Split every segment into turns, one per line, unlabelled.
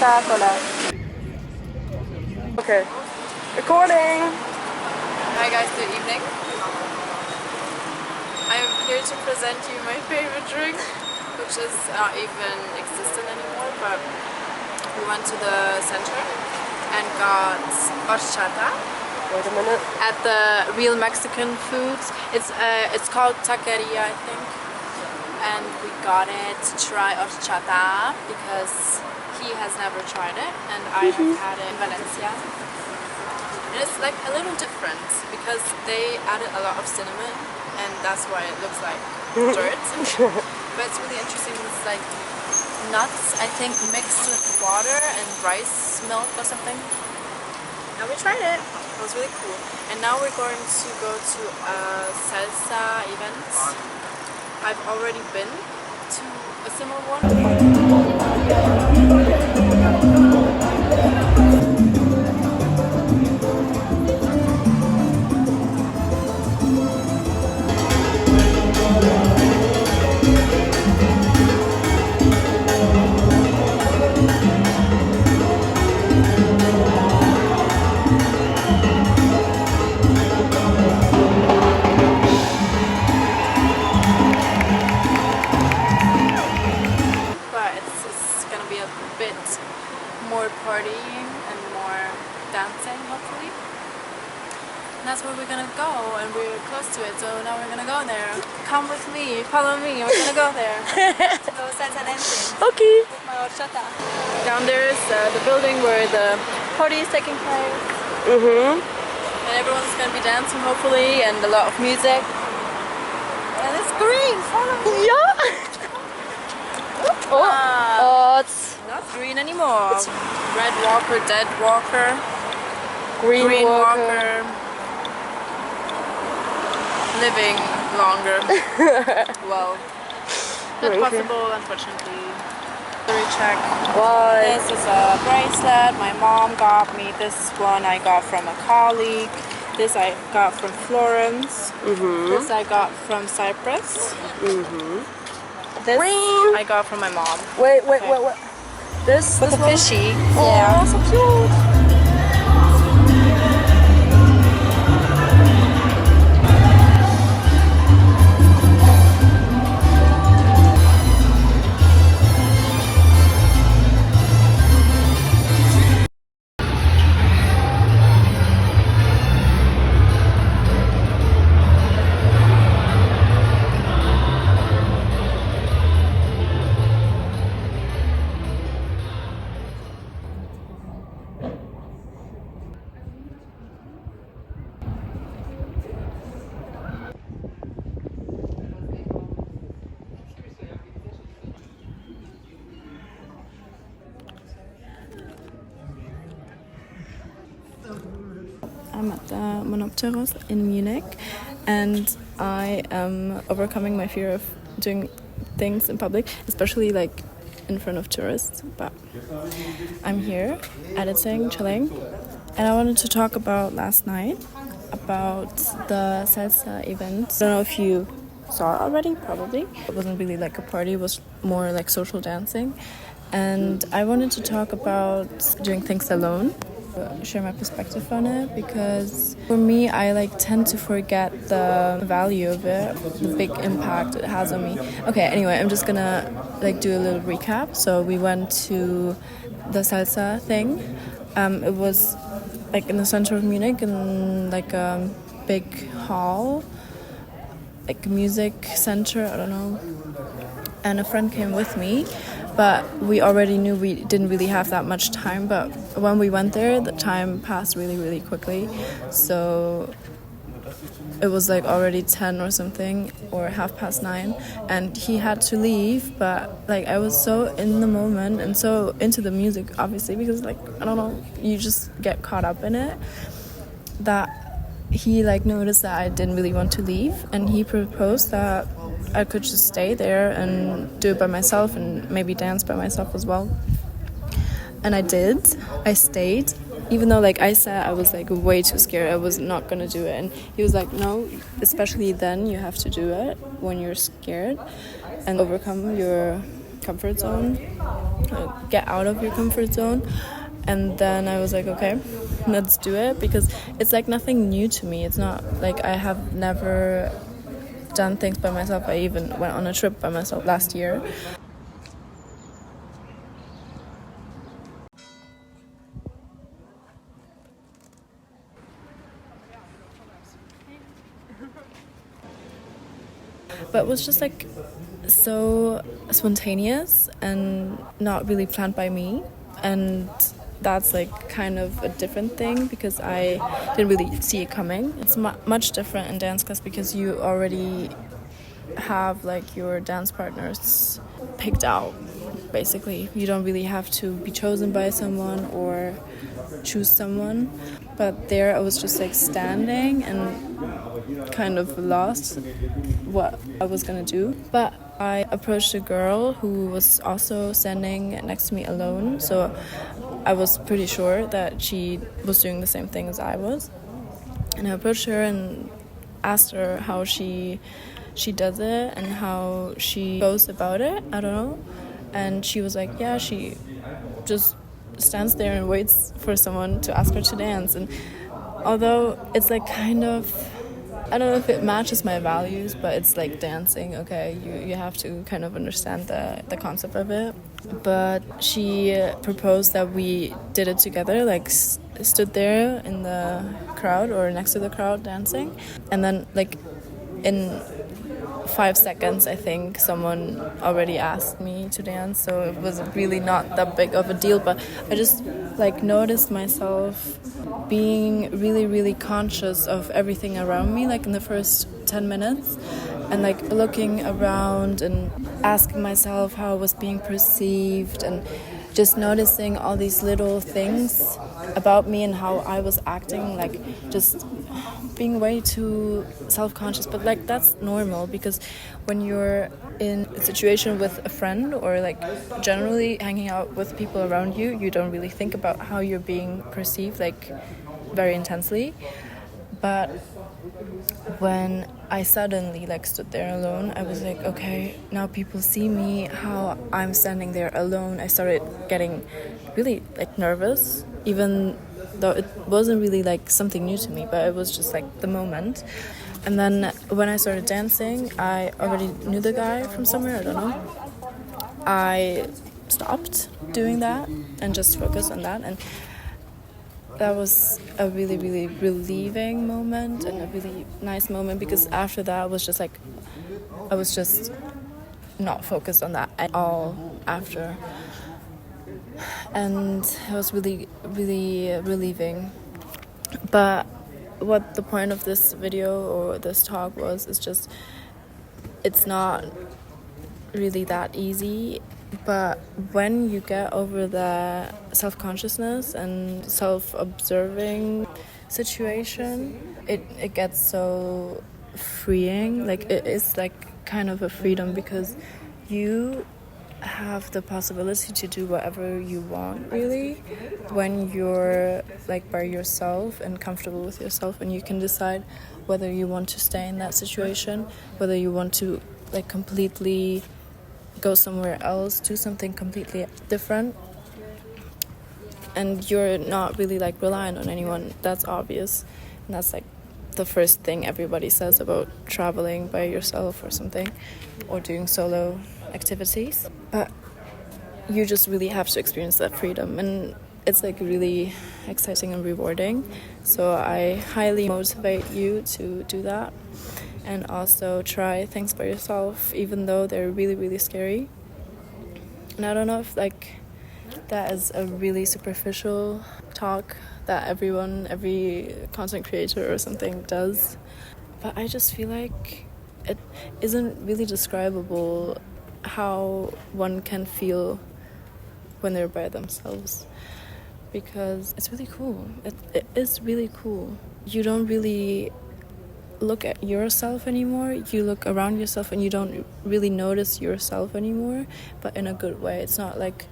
Coca-Cola. Okay. Recording!
Hi guys, good evening. I'm here to present you my favorite drink, which is not even existent anymore, but we went to the center and got bachata.
Wait a minute.
At the real Mexican foods. It's called taqueria, I think. And we got it to try horchata because he has never tried it and I have had it in Valencia. And it's like a little different because they added a lot of cinnamon and that's why it looks like dirt. But it's really interesting. It's like nuts, I think, mixed with water and rice milk or something. And we tried it. It was really cool. And now we're going to go to a salsa event. I've already been to a similar one. More partying and more dancing, hopefully. And that's where we're gonna go, and we're close to it, so now we're gonna go there. Come with me, follow me, we're gonna go there. Go salsa dancing.
Okay.
With my horchata. Down there is the building where the party is taking place. And everyone's gonna be dancing, hopefully, and a lot of music. And it's green, follow me.
Yeah. It's
not green anymore. It's red walker, dead walker,
green
walker, living longer. Well, not possible, unfortunately. Check.
Why?
This is a bracelet my mom got me. This one I got from a colleague. This I got from Florence. This I got from Cyprus. This I got from my mom.
Wait. This
With the
one?
fishy.
Oh,
Yeah.
so cute.
I'm at the munichhhhh in Munich and I am overcoming my fear of doing things in public, especially like in front of tourists. But I'm here editing, chilling, and I wanted to talk about last night, about the salsa event. I don't know if you saw it already, probably. It wasn't really like a party, it was more like social dancing. And I wanted to talk about doing things alone. Share my perspective on it because for me I tend to forget the value of it, the big impact it has on me. Okay, anyway, I'm just gonna do a little recap. So we went to the salsa thing. It was in the center of Munich in a big hall, a music center, I don't know. And a friend came with me. But we already knew we didn't really have that much time. But when we went there, the time passed really, really quickly. So it was already 10 or something, or 9:30. And he had to leave. But I was so in the moment and so into the music, obviously, because I don't know, you just get caught up in it, that he noticed that I didn't really want to leave. And he proposed that I could just stay there and do it by myself and maybe dance by myself as well. And I did. I stayed. Even though I said I was way too scared, I was not gonna do it. And he was like, no, especially then you have to do it when you're scared and overcome your comfort zone, get out of your comfort zone. And then I was like, okay, let's do it, because it's like nothing new to me. It's not like I have never done things by myself. I even went on a trip by myself last year. But it was just like so spontaneous and not really planned by me. And that's like kind of a different thing, because I didn't really see it coming. It's much different in dance class because you already have like your dance partners picked out. Basically, you don't really have to be chosen by someone or choose someone. But there I was just like standing and kind of lost what I was gonna do. But I approached a girl who was also standing next to me alone, so I was pretty sure that she was doing the same thing as I was. And I approached her and asked her how she does it and how she goes about it. I don't know. And she was like, yeah, she just stands there and waits for someone to ask her to dance. And although it's like kind of, I don't know if it matches my values, but it's like dancing, okay? You have to kind of understand the concept of it. But she proposed that we did it together, like stood there in the crowd or next to the crowd dancing. And then like in 5 seconds, I think someone already asked me to dance, so it was really not that big of a deal. But I just like noticed myself being really, really conscious of everything around me, like in the first 10 minutes, and like looking around and asking myself how I was being perceived, and just noticing all these little things about me and how I was acting, like just being way too self-conscious. But like that's normal, because when you're in a situation with a friend or like generally hanging out with people around you, you don't really think about how you're being perceived like very intensely. But when I suddenly like stood there alone, I was like, okay, now people see me, how I'm standing there alone. I started getting really like nervous, even though it wasn't really like something new to me, but it was just like the moment. And then when I started dancing, I already knew the guy from somewhere, I don't know. I stopped doing that and just focused on that, and that was a really, really relieving moment and a really nice moment, because after that I was just not focused on that at all after. And it was really, really relieving. But what the point of this video or this talk was is just, it's not really that easy. But when you get over the self-consciousness and self-observing situation, it gets so freeing. Like it is like kind of a freedom, because you have the possibility to do whatever you want, really, when you're like by yourself and comfortable with yourself, and you can decide whether you want to stay in that situation, whether you want to like completely go somewhere else, do something completely different. And you're not really like reliant on anyone. That's obvious, and that's like the first thing everybody says about traveling by yourself or something, or doing solo activities. But you just really have to experience that freedom, and it's like really exciting and rewarding. So I highly motivate you to do that, and also try things by yourself, even though they're really, really scary. And I don't know if like that is a really superficial talk that every content creator or something does, but I just feel like it isn't really describable how one can feel when they're by themselves, because it's really cool. It is really cool. You don't really look at yourself anymore. You look around yourself and you don't really notice yourself anymore, but in a good way. It's not like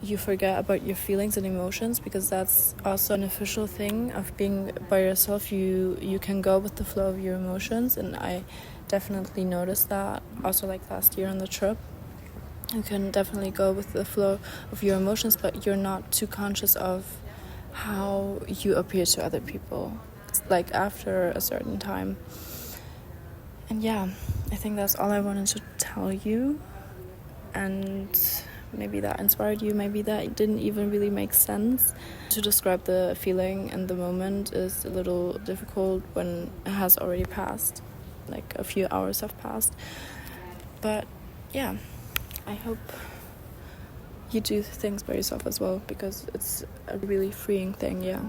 you forget about your feelings and emotions, because that's also an official thing of being by yourself. You can go with the flow of your emotions, and I definitely noticed that also like last year on the trip. You can definitely go with the flow of your emotions, but you're not too conscious of how you appear to other people, like after a certain time. And yeah, I think that's all I wanted to tell you. And maybe that inspired you, maybe that didn't even really make sense. To describe the feeling and the moment is a little difficult when it has already passed, like a few hours have passed. But yeah, I hope you do things by yourself as well, because it's a really freeing thing, yeah.